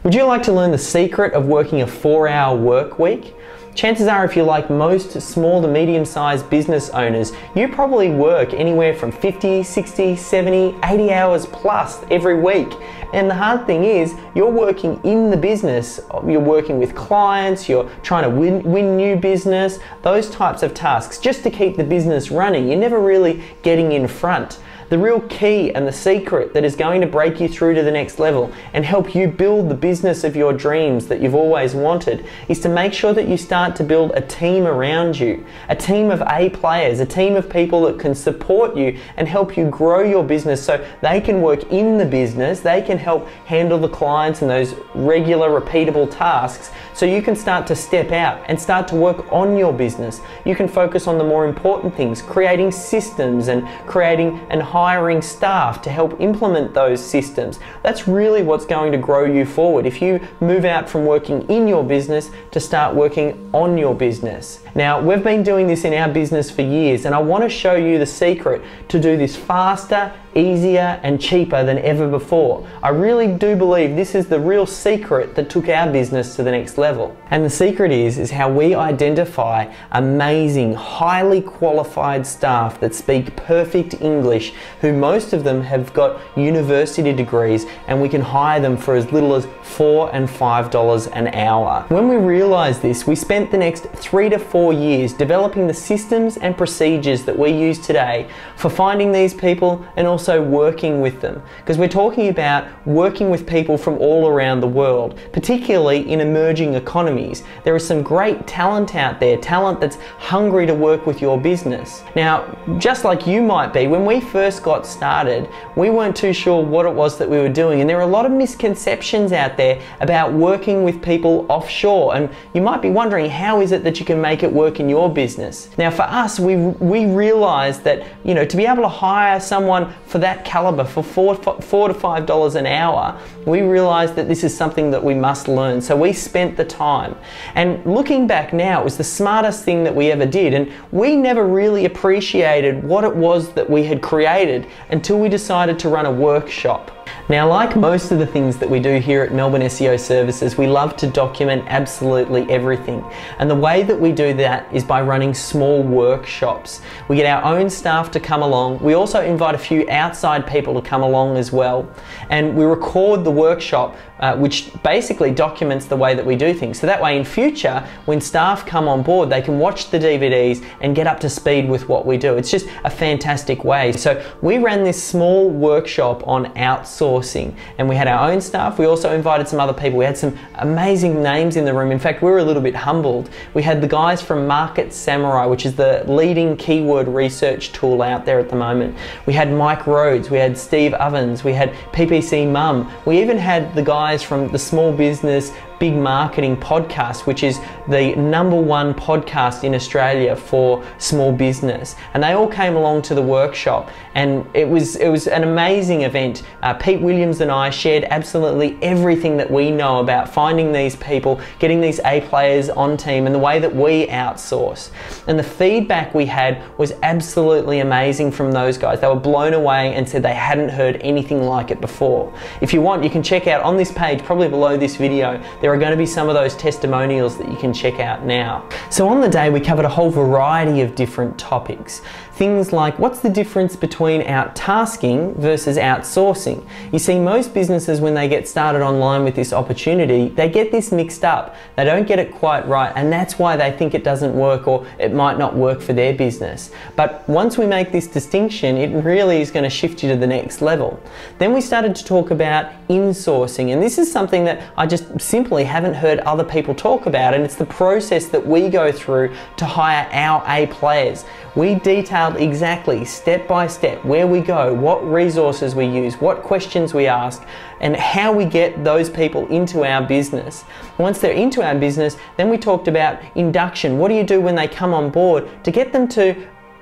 Would you like to learn the secret of working a 4-hour work week? Chances are, if you're like most small to medium-sized business owners, you probably work anywhere from 50, 60, 70, 80 hours plus every week. And the hard thing is, you're working in the business, you're working with clients, you're trying to win new business, those types of tasks, just to keep the business running. You're never really getting in front. The real key and the secret that is going to break you through to the next level and help you build the business of your dreams that you've always wanted is to make sure that you start to build a team around you, a team of A players, a team of people that can support you and help you grow your business so they can work in the business, they can help handle the clients and those regular repeatable tasks so you can start to step out and start to work on your business. You can focus on the more important things, creating systems and creating and hiring staff to help implement those systems. That's really what's going to grow you forward if you move out from working in your business to start working on your business. Now, we've been doing this in our business for years, and I want to show you the secret to do this faster, easier and cheaper than ever before. I really do believe this is the real secret that took our business to the next level. And the secret is how we identify amazing, highly qualified staff that speak perfect English, who most of them have got university degrees, and we can hire them for as little as $4 and $5 an hour. When we realized this, we spent the next 3 to 4 years developing the systems and procedures that we use today for finding these people and also working with them, because we're talking about working with people from all around the world, particularly in emerging economies. There is some great talent out there, talent that's hungry to work with your business. Now, just like you might be, when we first got started, we weren't too sure what it was that we were doing, and there are a lot of misconceptions out there about working with people offshore, and you might be wondering, how is it that you can make it work in your business? Now, for us, we realized that, you know, to be able to hire someone for that caliber for $4 to $5 an hour, we realized that this is something that we must learn. So we spent the time. And looking back now, it was the smartest thing that we ever did. And we never really appreciated what it was that we had created until we decided to run a workshop. Now, like most of the things that we do here at Melbourne SEO Services, we love to document absolutely everything. And the way that we do that is by running small workshops. We get our own staff to come along. We also invite a few outside people to come along as well. And we record the workshop, which basically documents the way that we do things. So that way in future, when staff come on board, they can watch the DVDs and get up to speed with what we do. It's just a fantastic way. So we ran this small workshop on outsourcing, and we had our own staff. We also invited some other people. We had some amazing names in the room. In fact, we were a little bit humbled. We had the guys from Market Samurai, which is the leading keyword research tool out there at the moment. We had Mike Rhodes, we had Steve Ovens, we had PPC Mum. We even had the guys from the Small Business Big Marketing podcast, which is the #1 podcast in Australia for small business, and they all came along to the workshop, and it was an amazing event. Pete Williams and I shared absolutely everything that we know about finding these people, getting these A players on team, and the way that we outsource. And the feedback we had was absolutely amazing from those guys. They were blown away and said they hadn't heard anything like it before. If you want, you can check out on this page, probably below this video, there are going to be some of those testimonials that you can check out now. So on the day, we covered a whole variety of different topics. Things like, what's the difference between outtasking versus outsourcing? You see, most businesses, when they get started online with this opportunity, they get this mixed up. They don't get it quite right, and that's why they think it doesn't work, or it might not work for their business. But once we make this distinction, it really is going to shift you to the next level. Then we started to talk about insourcing, and this is something that I just simply haven't heard other people talk about, and it's the process that we go through to hire our A players. We detailed exactly step by step where we go, what resources we use, what questions we ask, and how we get those people into our business. Once they're into our business, then we talked about induction. What do you do when they come on board to get them to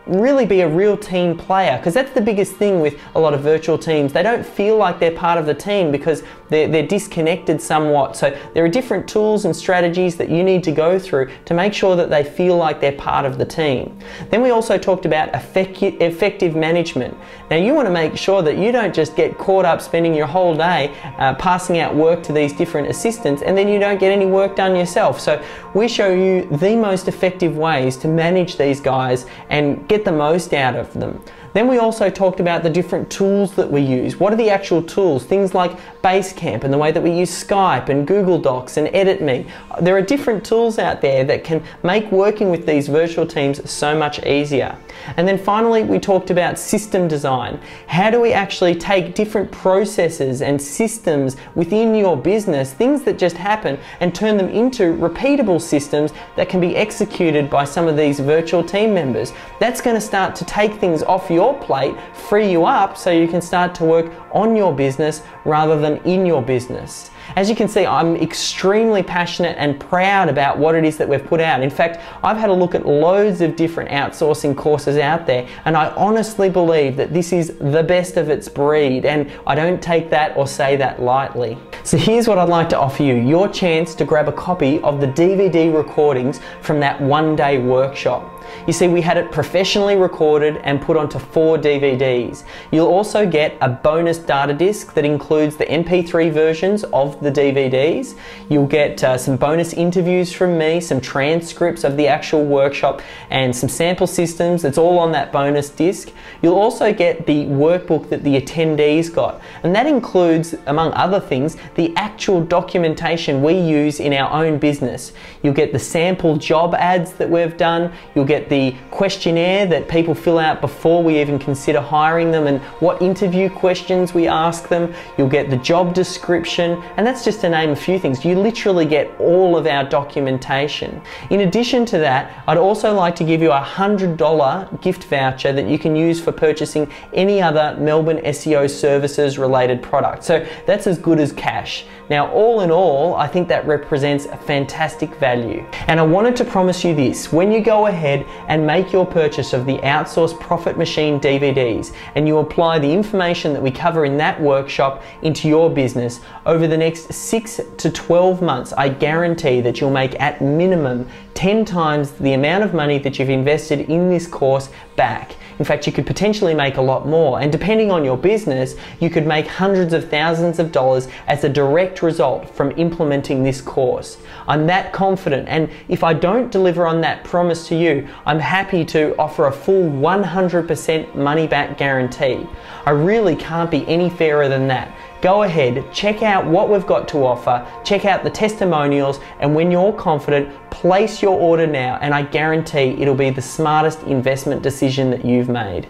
really be a real team player? Because that's the biggest thing with a lot of virtual teams. They don't feel like they're part of the team because they're disconnected somewhat. So there are different tools and strategies that you need to go through to make sure that they feel like they're part of the team. Then we also talked about effective management. Now you want to make sure that you don't just get caught up spending your whole day passing out work to these different assistants and then you don't get any work done yourself. So we show you the most effective ways to manage these guys and get the most out of them. Then we also talked about the different tools that we use. What are the actual tools? Things like Basecamp and the way that we use Skype and Google Docs and EditMe. There are different tools out there that can make working with these virtual teams so much easier. And then finally, we talked about system design. How do we actually take different processes and systems within your business, things that just happen, and turn them into repeatable systems that can be executed by some of these virtual team members? That's going to start to take things off your plate, free you up so you can start to work on your business rather than in your business. As you can see, I'm extremely passionate and proud about what it is that we've put out. In fact, I've had a look at loads of different outsourcing courses out there, and I honestly believe that this is the best of its breed, and I don't take that or say that lightly. So here's what I'd like to offer you, your chance to grab a copy of the DVD recordings from that one-day workshop. You see, we had it professionally recorded and put onto 4 DVDs. You'll also get a bonus data disc that includes the MP3 versions of the DVDs. You'll get some bonus interviews from me, some transcripts of the actual workshop, and some sample systems. It's all on that bonus disc. You'll also get the workbook that the attendees got, and that includes, among other things, the actual documentation we use in our own business. You'll get the sample job ads that we've done. You'll get the questionnaire that people fill out before we even consider hiring them and what interview questions we ask them. You'll get the job description, and that's just to name a few things. You literally get all of our documentation. In addition to that, I'd also like to give you a $100 gift voucher that you can use for purchasing any other Melbourne SEO Services related product. So that's as good as cash. Now, all in all, I think that represents a fantastic value. And I wanted to promise you this: when you go ahead and make your purchase of the Outsource Profit Machine DVDs and you apply the information that we cover in that workshop into your business, over the next 6 to 12 months, I guarantee that you'll make at minimum 10 times the amount of money that you've invested in this course back. In fact, you could potentially make a lot more, and depending on your business, you could make hundreds of thousands of dollars as a direct result from implementing this course. I'm that confident, and if I don't deliver on that promise to you, I'm happy to offer a full 100% money back guarantee. I really can't be any fairer than that. Go ahead, check out what we've got to offer, check out the testimonials, and when you're confident, place your order now, and I guarantee it'll be the smartest investment decision that you've made.